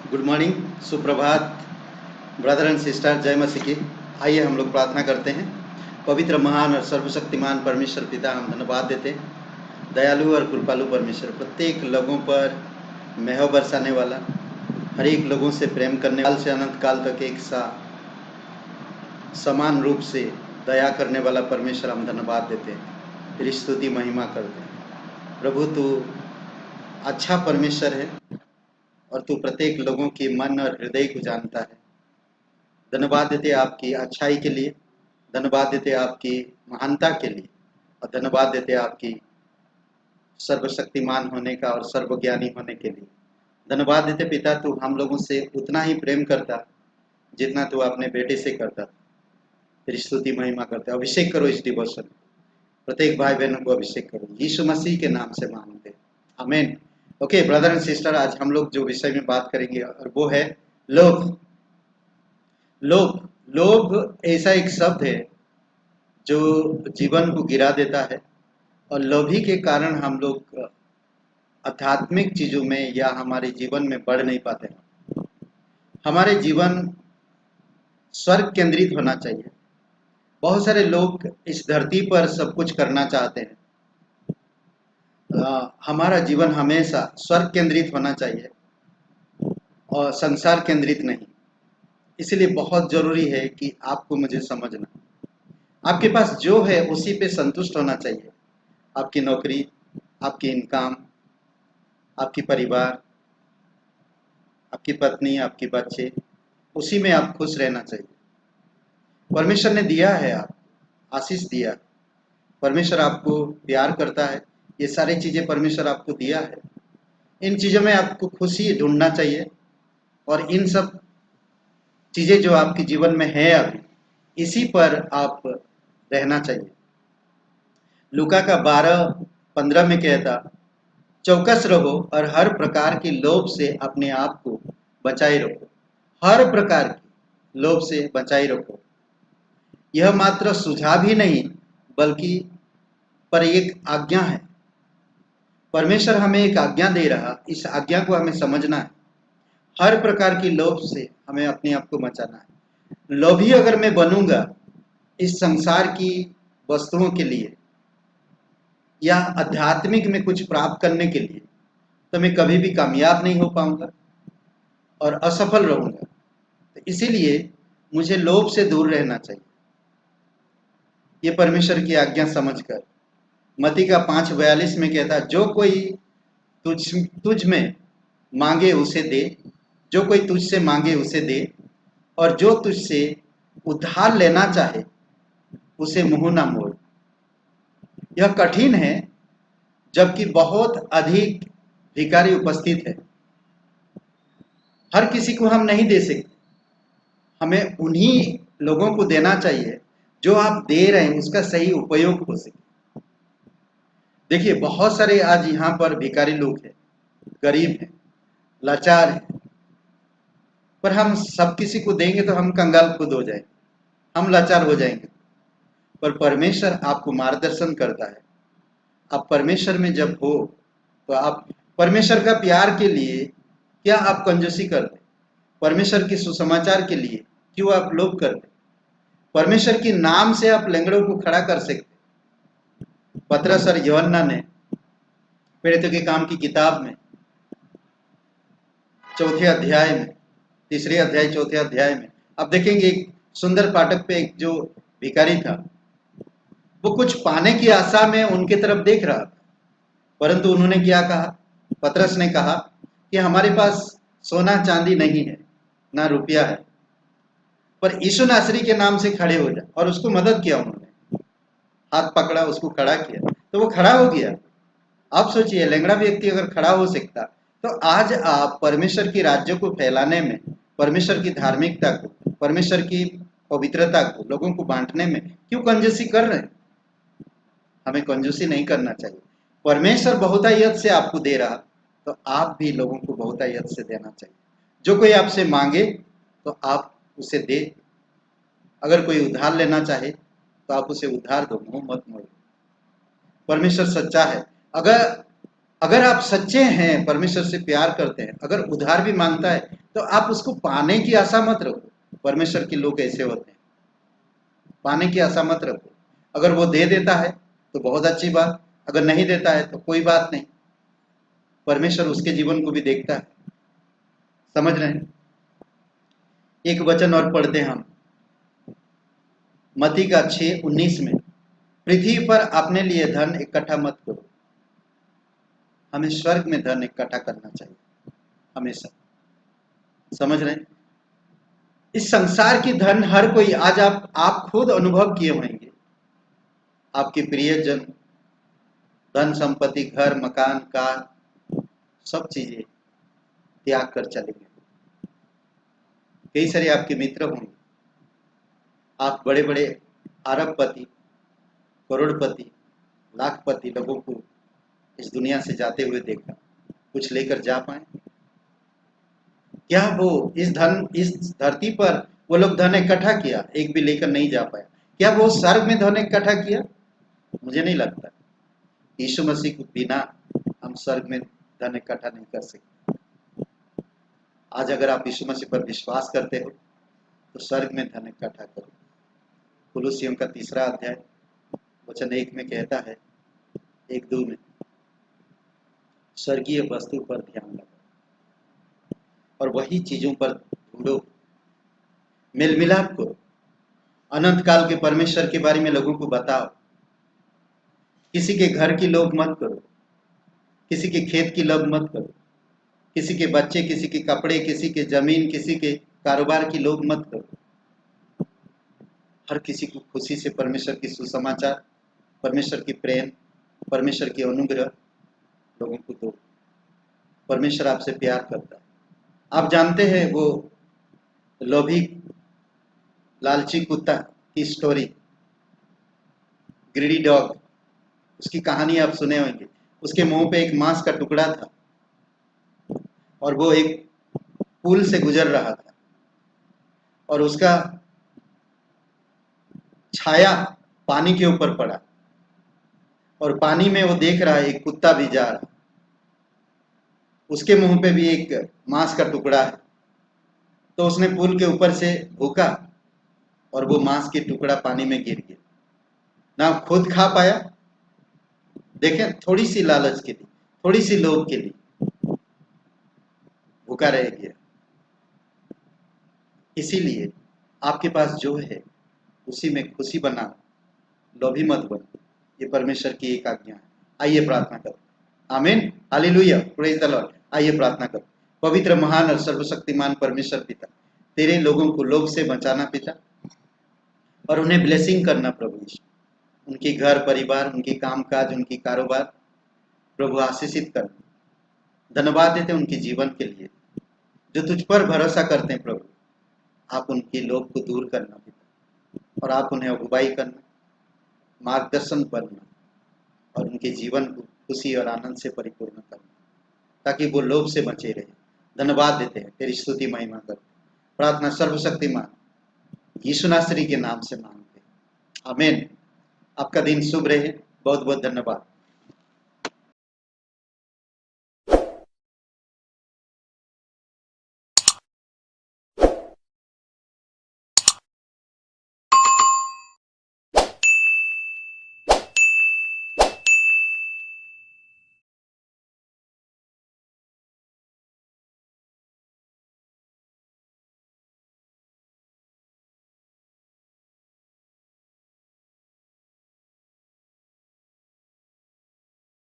Good morning, सुप्रभात brother and sister, जय मसीह की। आइए हम लोग प्रार्थना करते हैं। पवित्र, महान और सर्वशक्तिमान परमेश्वर पिता, हम धन्यवाद देते हैं। दयालु और कृपालु परमेश्वर, प्रत्येक लोगों पर मेह बरसाने वाला, हर एक लोगों से प्रेम करने, काल से अनंत काल तक एक सा समान रूप से दया करने वाला परमेश्वर, हम धन्यवाद देते हैं, तेरी स्तुति महिमा करते हैं। प्रभु, तू अच्छा परमेश्वर है और तू प्रत्येक लोगों के मन और हृदय को जानता है। धन्यवाद देते आपकी अच्छाई के लिए, धन्यवाद देते आपकी महानता के लिए, और धन्यवाद देते आपकी सर्वशक्तिमान होने का और सर्वज्ञानी होने के लिए। धन्यवाद देते पिता, तू हम लोगों से उतना ही प्रेम करता जितना तू अपने बेटे से करता। तेरी स्तुति महिमा करते। अभिषेक करो इस डिवोशन, प्रत्येक भाई बहनों को अभिषेक करो, यीशु मसीह के नाम से मांगते, आमीन। ओके ब्रदर एंड सिस्टर, आज हम लोग जो विषय में बात करेंगे और वो है लोभ। लोभ लोभ ऐसा एक शब्द है जो जीवन को गिरा देता है, और लोभी के कारण हम लोग आध्यात्मिक चीजों में या हमारे जीवन में बढ़ नहीं पाते हैं। हमारे जीवन स्वर्ग केंद्रित होना चाहिए। बहुत सारे लोग इस धरती पर सब कुछ करना चाहते हैं। हमारा जीवन हमेशा स्वर्ग केंद्रित होना चाहिए और संसार केंद्रित नहीं। इसलिए बहुत जरूरी है कि आपको मुझे समझना, आपके पास जो है उसी पे संतुष्ट होना चाहिए। आपकी नौकरी, आपकी इनकम, आपकी परिवार, आपकी पत्नी, आपके बच्चे, उसी में आप खुश रहना चाहिए। परमेश्वर ने दिया है, आप आशीष दिया, परमेश्वर आपको प्यार करता है, ये सारी चीजें परमेश्वर आपको दिया है। इन चीजों में आपको खुशी ढूंढना चाहिए, और इन सब चीजें जो आपके जीवन में है अभी, इसी पर आप रहना चाहिए। लूका का 12:15 में कहता, चौकस रहो और हर प्रकार की लोभ से अपने आप को बचाए रखो। हर प्रकार की लोभ से बचाए रखो। यह मात्र सुझाव ही नहीं बल्कि पर एक आज्ञा है। परमेश्वर हमें एक आज्ञा दे रहा, इस आज्ञा को हमें समझना है। हर प्रकार की लोभ से हमें अपने आप को बचाना है। लोभी अगर मैं बनूंगा इस संसार की वस्तुओं के लिए या आध्यात्मिक में कुछ प्राप्त करने के लिए, तो मैं कभी भी कामयाब नहीं हो पाऊंगा और असफल रहूंगा। तो इसीलिए मुझे लोभ से दूर रहना चाहिए। ये परमेश्वर की आज्ञा समझकर मत्ती का 5:42 में कहता, जो कोई तुझ में मांगे उसे दे, जो कोई तुझसे मांगे उसे दे, और जो तुझसे उधार लेना चाहे उसे मुंह ना मोड़। यह कठिन है, जबकि बहुत अधिक भिखारी उपस्थित है। हर किसी को हम नहीं दे सकते, हमें उन्हीं लोगों को देना चाहिए जो आप दे रहे हैं उसका सही उपयोग हो सके। देखिए, बहुत सारे आज यहाँ पर भिखारी लोग हैं, गरीब हैं, लाचार हैं, पर हम सब किसी को देंगे तो हम कंगाल खुद हो जाएंगे, हम लाचार हो जाएंगे। पर परमेश्वर आपको मार्गदर्शन करता है। आप परमेश्वर में जब हो तो आप परमेश्वर का प्यार के लिए क्या आप कंजूसी करते, परमेश्वर की सुसमाचार के लिए क्यों आप लोभ करते, परमेश्वर के नाम से आप लंगड़ों को खड़ा कर सकते। पतरस और यूहन्ना ने प्रेरितों के काम की किताब में 4थे अध्याय में, 3रे अध्याय 4थे अध्याय में आप देखेंगे एक सुंदर फाटक पे एक जो भिखारी था, वो कुछ पाने की आशा में उनके तरफ देख रहा था। परंतु उन्होंने क्या कहा, पतरस ने कहा कि हमारे पास सोना चांदी नहीं है, ना रुपया है, पर यीशु नासरी के नाम से खड़े हो जा। और उसको मदद किया, उन्होंने हाथ पकड़ा, उसको खड़ा किया, तो वो खड़ा हो गया। आप सोचिए, लंगड़ा व्यक्ति अगर खड़ा हो सकता, तो आज आप परमेश्वर की राज्य को फैलाने में, परमेश्वर की धार्मिकता को, परमेश्वर की पवित्रता को लोगों को बांटने में क्यों कंजूसी कर रहे हैं? हमें कंजूसी नहीं करना चाहिए। परमेश्वर बहुतायत से आपको दे रहा, तो आप भी लोगों को बहुतायत से देना चाहिए। जो कोई आपसे मांगे तो आप उसे दे। अगर कोई उधार लेना चाहे तो आप उसे उधार दो, मुंह मत मोड़ो। परमेश्वर सच्चा है। अगर अगर आप सच्चे हैं, परमेश्वर से प्यार करते हैं, अगर उधार भी मांगता है तो तो आप उसको पाने की आशा मत रखो। परमेश्वर के लोग ऐसे होते हैं, पाने की आशा मत रखो। अगर वो दे देता है तो बहुत अच्छी बात, अगर नहीं देता है तो कोई बात नहीं, परमेश्वर उसके जीवन को भी देखता है। समझ रहे हैं? एक वचन और पढ़ते हैं हम, मत्ती का 6:19 में, पृथ्वी पर अपने लिए धन इकट्ठा मत करो। हमें स्वर्ग में धन इकट्ठा करना चाहिए हमेशा। समझ रहे हैं? इस संसार की धन हर कोई, आज आप खुद अनुभव किए होंगे, आपके प्रियजन धन संपत्ति, घर मकान कार, सब चीजें त्याग कर चले गए। कई सारे आपके मित्र होंगे, आप बड़े बड़े अरबपति, करोड़पति, लाखपति लोगों को इस दुनिया से जाते हुए देखा, कुछ लेकर जा पाए? क्या वो इस धरती पर वो लोग धन इकट्ठा किया, एक भी लेकर नहीं जा पाया? क्या वो स्वर्ग में धन इकट्ठा किया? मुझे नहीं लगता। यीशु मसीह के बिना हम स्वर्ग में धन इकट्ठा नहीं कर सकते। आज अगर आप यीशु मसीह पर विश्वास करते हो तो स्वर्ग में धन इकट्ठा करो। कुलुसियों का 3 अध्याय वचन 1 में कहता है, 1-2 में, स्वर्गीय वस्तु पर ध्यान लगाओ और वही चीजों पर ढूंढो, मेल मिलाप करो, अनंत काल के परमेश्वर के बारे में लोगों को बताओ। किसी के घर की लोभ मत करो, किसी के खेत की लोभ मत करो, किसी के बच्चे, किसी के कपड़े, किसी के जमीन, किसी के कारोबार की लोभ मत करो। हर किसी को खुशी से परमेश्वर की सुसमाचार, परमेश्वर की प्रेम, परमेश्वर की अनुग्रह लोगों को दो। परमेश्वर आपसे प्यार करता है। आप जानते हैं वो लोभी लालची कुत्ता की स्टोरी, ग्रीडी डॉग, उसकी कहानी आप सुने होंगे। उसके मुंह पे एक मांस का टुकड़ा था और वो एक पुल से गुजर रहा था और उसका छाया पानी के ऊपर पड़ा और पानी में वो देख रहा है एक कुत्ता भी जा रहा, उसके मुंह पे भी एक मांस का टुकड़ा है। तो उसने पुल के ऊपर से भूखा और वो मांस की टुकड़ा पानी में गिर गया। ना खुद खा पाया, देखें, थोड़ी सी लालच के लिए, थोड़ी सी लोभ के लिए भूखा रह गया। इसीलिए आपके पास जो है उसी में खुशी बनाओ, लोभी मत बनो। ये परमेश्वर की एक आज्ञा है। आइए प्रार्थना करो। आमीन, हालेलुया, प्रेज द लॉर्ड। आइए प्रार्थना करो। पवित्र, महान और सर्वशक्तिमान परमेश्वर पिता, तेरे लोगों को लोभ से बचाना पिता, और उन्हें ब्लेसिंग करना प्रभु यीशु। उनकी घर परिवार, उनकी कामकाज, उनकी कारोबार प्रभु आशीषित करना। धन्यवाद देते उनके जीवन के लिए जो तुझ पर भरोसा करते हैं प्रभु। आप उनकी लोभ को दूर करना पिता, और आप उन्हें अगुवाई करना, मार्गदर्शन बनना, और उनके जीवन को खुशी और आनंद से परिपूर्ण करना, ताकि वो लोभ से बचे रहे। धन्यवाद देते हैं, तेरी स्तुति महिमा करते। प्रार्थना सर्वशक्तिमान यीशु नासरी के नाम से मांगते हैं, आमीन। आपका दिन शुभ रहे। बहुत बहुत धन्यवाद।